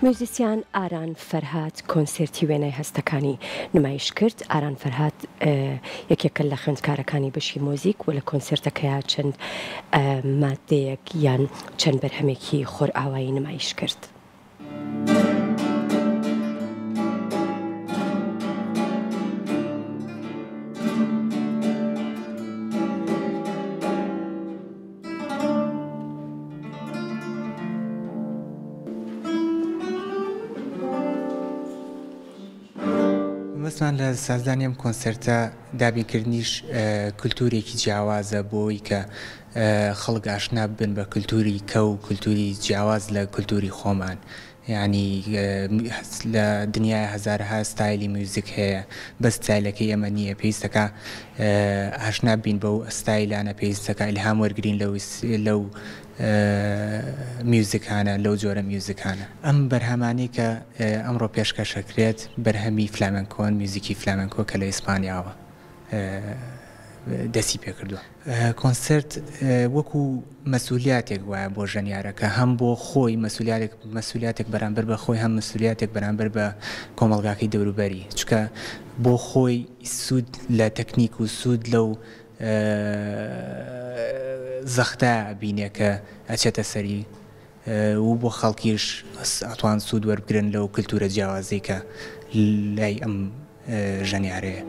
موزیسیان ئاران فەرهاد کۆنسێرتی وێنەی هەستەکانی نمایش کرد. ئاران فەرهاد یەکێکە لە خوێندکارەکانی بەشی مۆزیک و لە کۆنسێرتەکەیە چەند مادەیەک یان چەند بەرهەمێکی خۆرئاوایی نمایش کرد. مەسەڵەن لە سازدانی ئەم کۆنسێرتە دابینکردنیش کولتورێکی جیاوازە بۆی کە خەڵک ئاشنا بن بە کولتوری کە و کولتوری جیاواز لە کولتوری خۆمان. یعنی لە دنیای هەزارها ستایلی میوزیک هەیە، بە ستایلەکەی ئەمە نییە. پێویستەکە ئاشنا بین بەو ستایلانە، پێویستەکە ئیلهام وەرگرین لەو میوزیکانە، لەو جۆرە میوزیکانە. ئەم بەرهەمانەی کە ئەمڕۆ پێشکەشەکرێت بەرهەمی فلامنکۆن، میوزیکی فلامنکۆ کە لە ئیسپانیاوە دەستی پێ کردووە. کۆنسێرت وەکو مەسئولیاتێک وایە بۆ ژەنیارەکە، هەم بۆ خۆی مەسئولیاتێک بەرامبەر بە خۆی، هەم مەسئولیاتێک بەرامبەر بە کۆمەڵگاکەی دەوروبەری، چکە بۆ خۆی سوود لە تەکنیک و سوود لەو زەختە بینێ کە ئەچێتە سەری و بۆ خەڵکیش ئەتوان سوود وەربگرن لەو کللتورە جیاوازەی کە لای ئەم ژەنیارەیە.